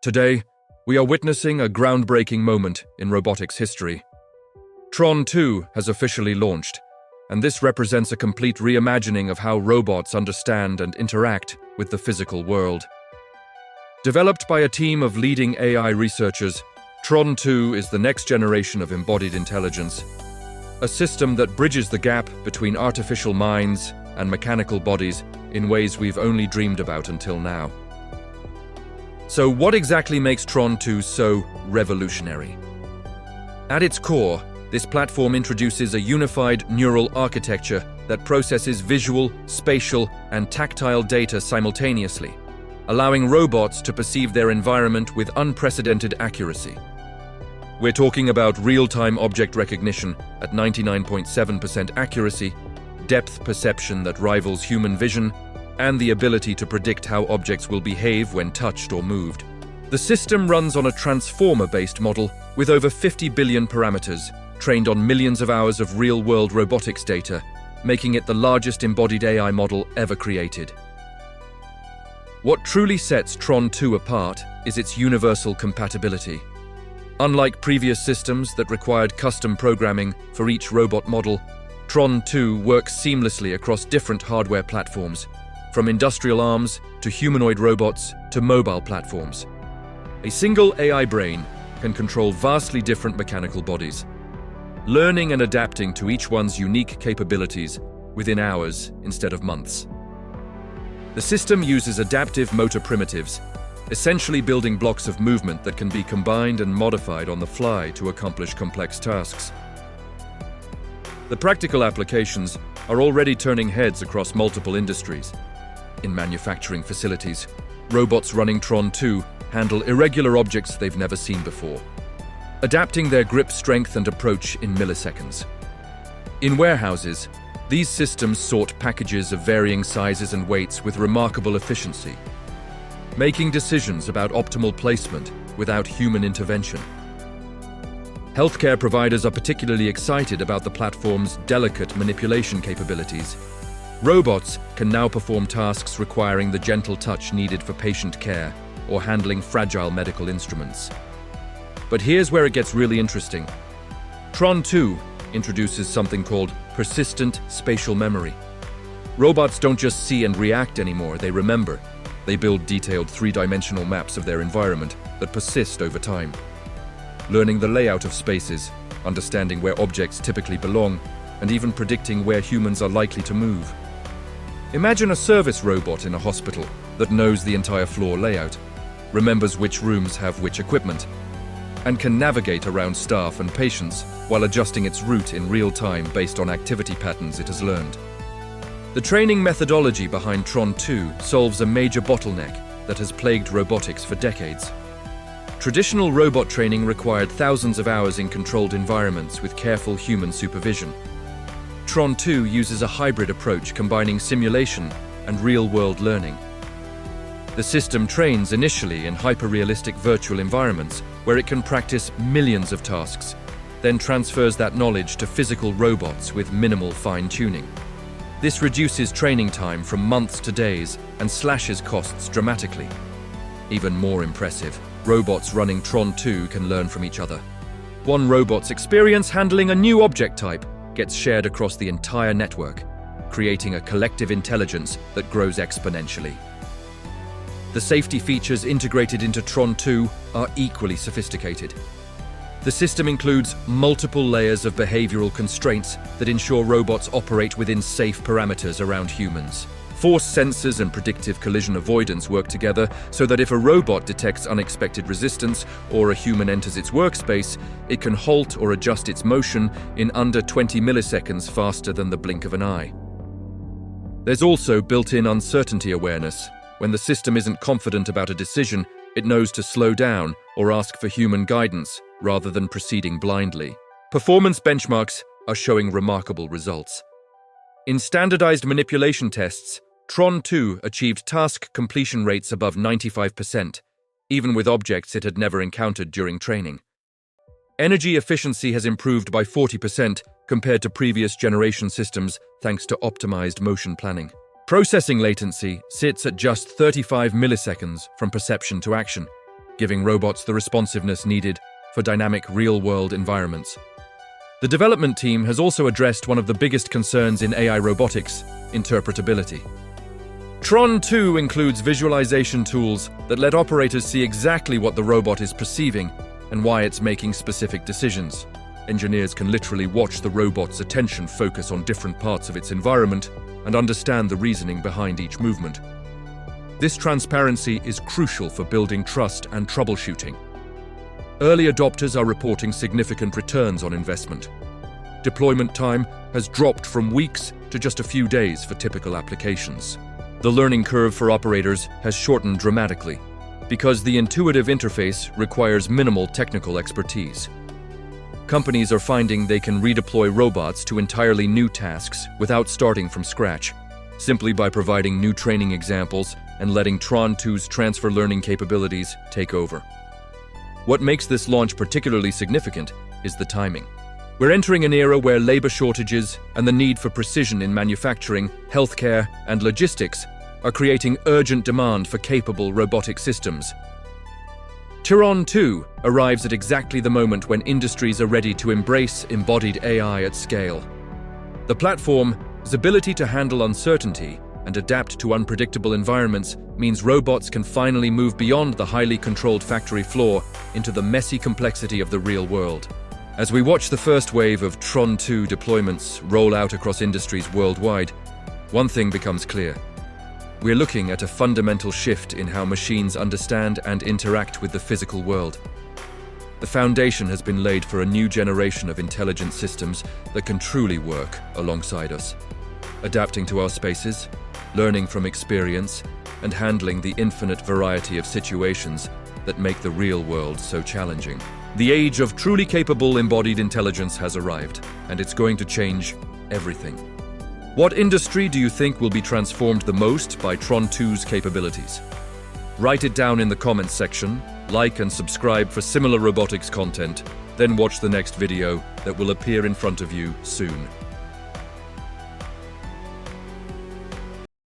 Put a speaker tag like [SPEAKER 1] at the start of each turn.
[SPEAKER 1] Today, we are witnessing a groundbreaking moment in robotics history. TRON 2 has officially launched, and this represents a complete reimagining of how robots understand and interact with the physical world. Developed by a team of leading AI researchers, TRON 2 is the next generation of embodied intelligence, a system that bridges the gap between artificial minds and mechanical bodies in ways we've only dreamed about until now. So what exactly makes TRON 2 so revolutionary? At its core, this platform introduces a unified neural architecture that processes visual, spatial, and tactile data simultaneously, allowing robots to perceive their environment with unprecedented accuracy. We're talking about real-time object recognition at 99.7% accuracy, depth perception that rivals human vision, and the ability to predict how objects will behave when touched or moved. The system runs on a transformer-based model with over 50 billion parameters, trained on millions of hours of real-world robotics data, making it the largest embodied AI model ever created. What truly sets TRON 2 apart is its universal compatibility. Unlike previous systems that required custom programming for each robot model, TRON 2 works seamlessly across different hardware platforms, from industrial arms to humanoid robots to mobile platforms. A single AI brain can control vastly different mechanical bodies, learning and adapting to each one's unique capabilities within hours instead of months. The system uses adaptive motor primitives, essentially building blocks of movement that can be combined and modified on the fly to accomplish complex tasks. The practical applications are already turning heads across multiple industries. In manufacturing facilities, robots running TRON 2 handle irregular objects they've never seen before, adapting their grip strength and approach in milliseconds. In warehouses, these systems sort packages of varying sizes and weights with remarkable efficiency, making decisions about optimal placement without human intervention. Healthcare providers are particularly excited about the platform's delicate manipulation capabilities. Robots can now perform tasks requiring the gentle touch needed for patient care or handling fragile medical instruments. But here's where it gets really interesting. TRON 2 introduces something called persistent spatial memory. Robots don't just see and react anymore, they remember. They build detailed three-dimensional maps of their environment that persist over time. Learning the layout of spaces, understanding where objects typically belong, and even predicting where humans are likely to move. Imagine a service robot in a hospital that knows the entire floor layout, remembers which rooms have which equipment, and can navigate around staff and patients while adjusting its route in real time based on activity patterns it has learned. The training methodology behind TRON 2 solves a major bottleneck that has plagued robotics for decades. Traditional robot training required thousands of hours in controlled environments with careful human supervision. TRON 2 uses a hybrid approach combining simulation and real-world learning. The system trains initially in hyper-realistic virtual environments where it can practice millions of tasks, then transfers that knowledge to physical robots with minimal fine-tuning. This reduces training time from months to days and slashes costs dramatically. Even more impressive, robots running TRON 2 can learn from each other. One robot's experience handling a new object type gets shared across the entire network, creating a collective intelligence that grows exponentially. The safety features integrated into TRON 2 are equally sophisticated. The system includes multiple layers of behavioral constraints that ensure robots operate within safe parameters around humans. Force sensors and predictive collision avoidance work together so that if a robot detects unexpected resistance or a human enters its workspace, it can halt or adjust its motion in under 20 milliseconds faster than the blink of an eye. There's also built-in uncertainty awareness. When the system isn't confident about a decision, it knows to slow down or ask for human guidance rather than proceeding blindly. Performance benchmarks are showing remarkable results. In standardized manipulation tests, TRON 2 achieved task completion rates above 95%, even with objects it had never encountered during training. Energy efficiency has improved by 40% compared to previous generation systems thanks to optimized motion planning. Processing latency sits at just 35 milliseconds from perception to action, giving robots the responsiveness needed for dynamic real-world environments. The development team has also addressed one of the biggest concerns in AI robotics: interpretability. TRON 2 includes visualization tools that let operators see exactly what the robot is perceiving and why it's making specific decisions. Engineers can literally watch the robot's attention focus on different parts of its environment and understand the reasoning behind each movement. This transparency is crucial for building trust and troubleshooting. Early adopters are reporting significant returns on investment. Deployment time has dropped from weeks to just a few days for typical applications. The learning curve for operators has shortened dramatically because the intuitive interface requires minimal technical expertise. Companies are finding they can redeploy robots to entirely new tasks without starting from scratch, simply by providing new training examples and letting TRON 2's transfer learning capabilities take over. What makes this launch particularly significant is the timing. We're entering an era where labor shortages and the need for precision in manufacturing, healthcare, and logistics are creating urgent demand for capable robotic systems. TRON 2 arrives at exactly the moment when industries are ready to embrace embodied AI at scale. The platform's ability to handle uncertainty and adapt to unpredictable environments means robots can finally move beyond the highly controlled factory floor into the messy complexity of the real world. As we watch the first wave of TRON 2 deployments roll out across industries worldwide, one thing becomes clear. We're looking at a fundamental shift in how machines understand and interact with the physical world. The foundation has been laid for a new generation of intelligent systems that can truly work alongside us, adapting to our spaces, learning from experience, and handling the infinite variety of situations that make the real world so challenging. The age of truly capable embodied intelligence has arrived, and it's going to change everything. What industry do you think will be transformed the most by TRON 2's capabilities? Write it down in the comments section, like and subscribe for similar robotics content, then watch the next video that will appear in front of you soon.